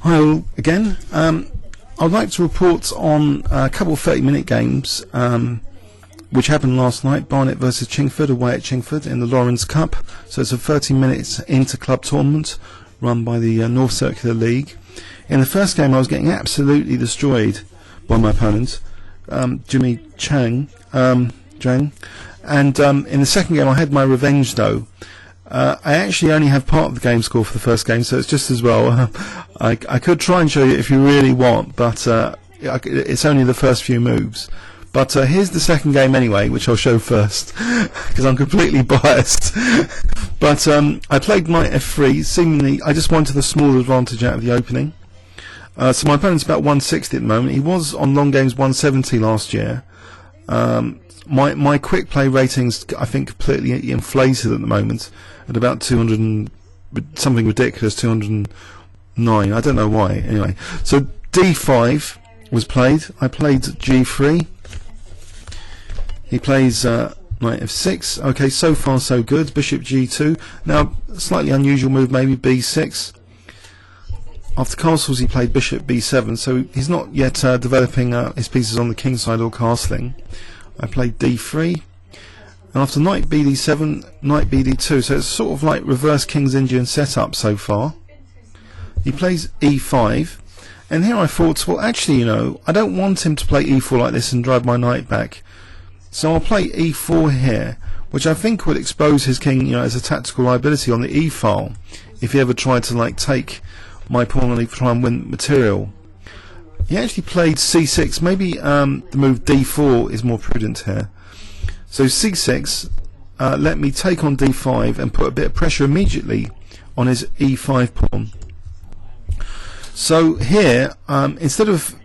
Hi all again. I'd like to report on a couple of 30-minute games which happened last night. Barnet versus Chingford away at Chingford in the Lawrance Cup. So it's a 30 minutes inter-club tournament run by the North Circular League. In the first game I was getting absolutely destroyed by my opponent, J.Jiang. And in the second game I had my revenge though. I actually only have part of the game score for the first game, so it's just as well. I could try and show you if you really want, but it's only the first few moves. But here's the second game anyway, which I'll show first, because I'm completely biased. But I played Knight F3, seemingly I just wanted the small advantage out of the opening. So my opponent's about 160 at the moment. He was on long games 170 last year. My quick play ratings, I think, completely inflated at the moment at about 200 and something ridiculous, 209. I don't know why. Anyway, so D5 was played. I played G3. He plays Knight F6. Okay, so far so good. Bishop G2. Now, slightly unusual move, maybe B6. After castles, he played Bishop B7. So he's not yet developing his pieces on the king side or castling. I played D3, and after Knight BD7, Knight BD2, so it's sort of like reverse King's Indian setup so far. He plays E5, and here I thought, well actually, you know, I don't want him to play E4 like this and drive my knight back, so I'll play E4 here, which I think would expose his king, you know, as a tactical liability on the E file, if he ever tried to like take my pawn and try and win material. He actually played C6. Maybe the move D4 is more prudent here. So C6 let me take on D5 and put a bit of pressure immediately on his E5 pawn. So here, instead of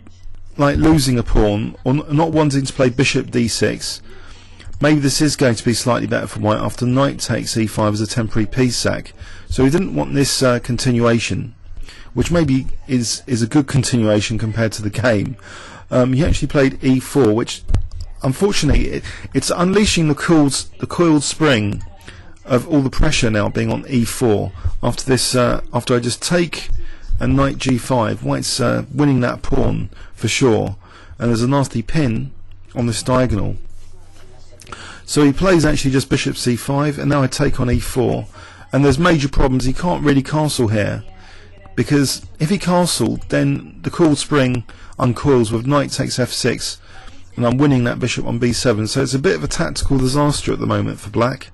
like losing a pawn or not wanting to play Bishop D6, maybe this is going to be slightly better for white after Knight takes E5 as a temporary piece sack. So he didn't want this continuation, which maybe is a good continuation compared to the game. He actually played E4, which unfortunately it's unleashing the coiled spring of all the pressure now being on E4 after this. After I just take a Knight G5, white's winning that pawn for sure, and there's a nasty pin on this diagonal. So he plays actually just Bishop C5, and now I take on E4, and there's major problems. He can't really castle here, because if he castled, then the coiled spring uncoils with Knight takes F6, and I'm winning that bishop on B7. So it's a bit of a tactical disaster at the moment for black.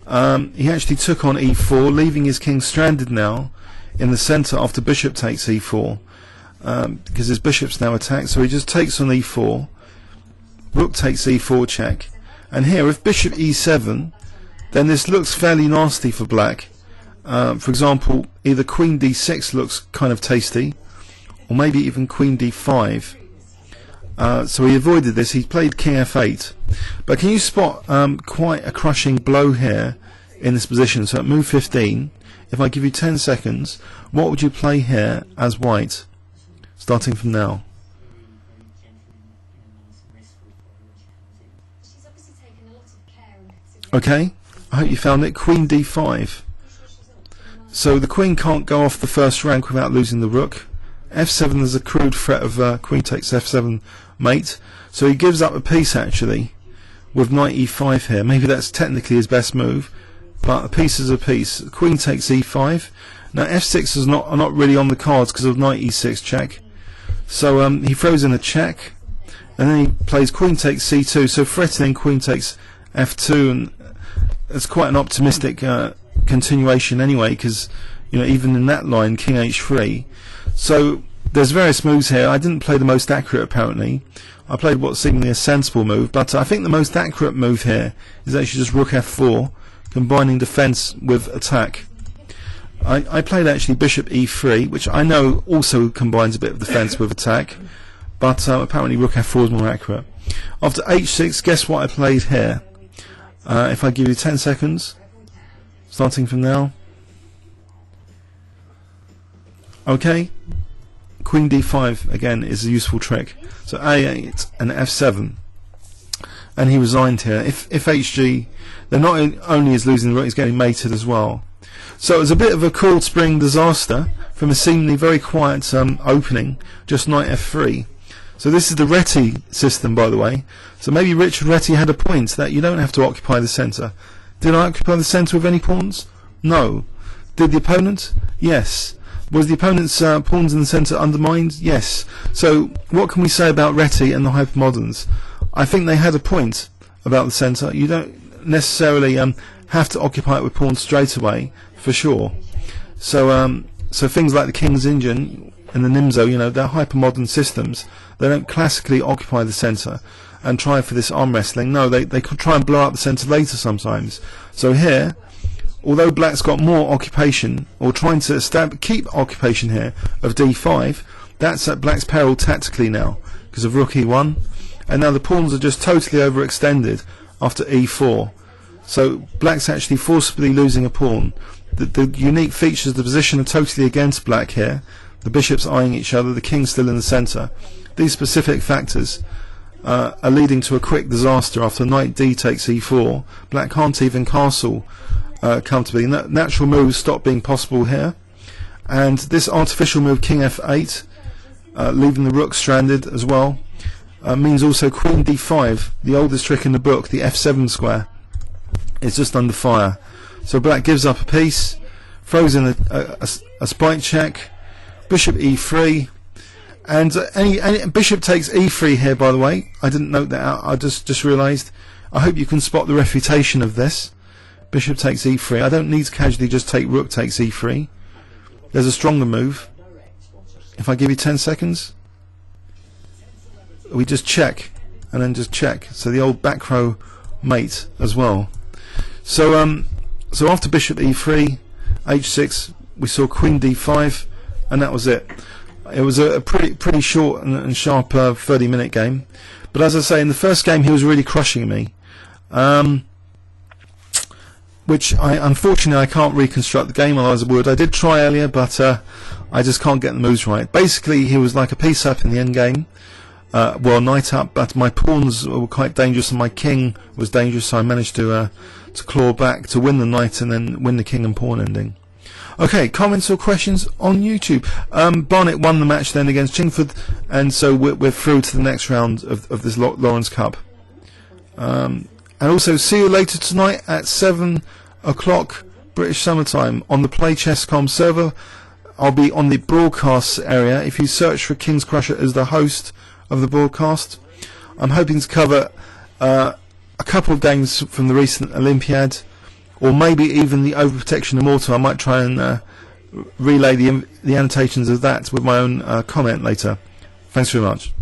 He actually took on E4, leaving his king stranded now in the centre after bishop takes E4, because his bishop's now attacked. So he just takes on E4, rook takes E4 check, and here if bishop E7, then this looks fairly nasty for black. For example, either Queen D6 looks kind of tasty, or maybe even Queen D5. So he avoided this. He played King F8. But can you spot quite a crushing blow here in this position? So at move 15, if I give you 10 seconds, what would you play here as white, starting from now? Okay, I hope you found it. Queen D5. So the queen can't go off the first rank without losing the rook. F7, there's a crude threat of queen takes F7 mate. So he gives up a piece actually with Knight E5 here. Maybe that's technically his best move, but a piece is a piece. Queen takes E5. Now F6 is not really on the cards because of Knight E6 check. So he throws in a check, and then he plays Queen takes C2. So threatening Queen takes F2, and it's quite an optimistic continuation anyway, because you know even in that line King H3. So there's various moves here. I didn't play the most accurate apparently. I played what's seemingly a sensible move, but I think the most accurate move here is actually just Rook F4, combining defense with attack. I played actually Bishop E3, which I know also combines a bit of defense with attack, but apparently Rook F4 is more accurate. After H6, guess what I played here? If I give you 10 seconds, starting from now. Okay, Queen D5 again is a useful trick. So A8 and F7, and he resigned here. If HG, then not only is losing the rook, he's getting mated as well. So it was a bit of a cold spring disaster from a seemingly very quiet opening, just knight f3. So this is the Reti system, by the way. So maybe Richard Reti had a point that you don't have to occupy the centre. Did I occupy the centre with any pawns? No. Did the opponent? Yes. Was the opponent's pawns in the centre undermined? Yes. So what can we say about Reti and the hypermoderns? I think they had a point about the centre. You don't necessarily have to occupy it with pawns straight away, for sure. So so things like the King's Engine and the Nimzo, you know, they're hypermodern systems. They don't classically occupy the centre and try for this arm wrestling. No, they could try and blow up the centre later sometimes. So here, although black's got more occupation, or trying to keep occupation here of d5, that's at black's peril tactically now, because of rook e1, and now the pawns are just totally overextended after e4. So black's actually forcibly losing a pawn. The unique features of the position are totally against black here. The bishops eyeing each other, the king's still in the centre. These specific factors are leading to a quick disaster after knight d takes e4. Black can't even castle comfortably. Natural moves stop being possible here, and this artificial move king f8, leaving the rook stranded as well, means also queen d5, the oldest trick in the book, the f7 square, is just under fire. So black gives up a piece, throws in a spike check, bishop e3, and any bishop takes e3 here, by the way. I didn't note that out, I just realised. I hope you can spot the refutation of this. Bishop takes e3. I don't need to casually just take rook takes e3. There's a stronger move. If I give you 10 seconds, we just check, and then just check. So the old back row mate as well. So so after bishop e3, h6, we saw queen d5, and that was it. It was a pretty short and sharp 30-minute game. But as I say, in the first game he was really crushing me, which unfortunately I can't reconstruct the game, otherwise I would. I did try earlier, but I just can't get the moves right. Basically, he was like a piece up in the end game. Well, knight up, but my pawns were quite dangerous and my king was dangerous, so I managed to claw back to win the knight and then win the king and pawn ending. Okay, comments or questions on YouTube. Barnet won the match then against Chingford, and so we're through to the next round of this Lawrance Cup. And also, see you later tonight at 7 o'clock British summertime on the PlayChess.com server. I'll be on the broadcasts area. If you search for King's Crusher as the host of the broadcast, I'm hoping to cover a couple of games from the recent Olympiad, or maybe even the Overprotection Immortal. I might try and relay the annotations of that with my own comment later. Thanks very much.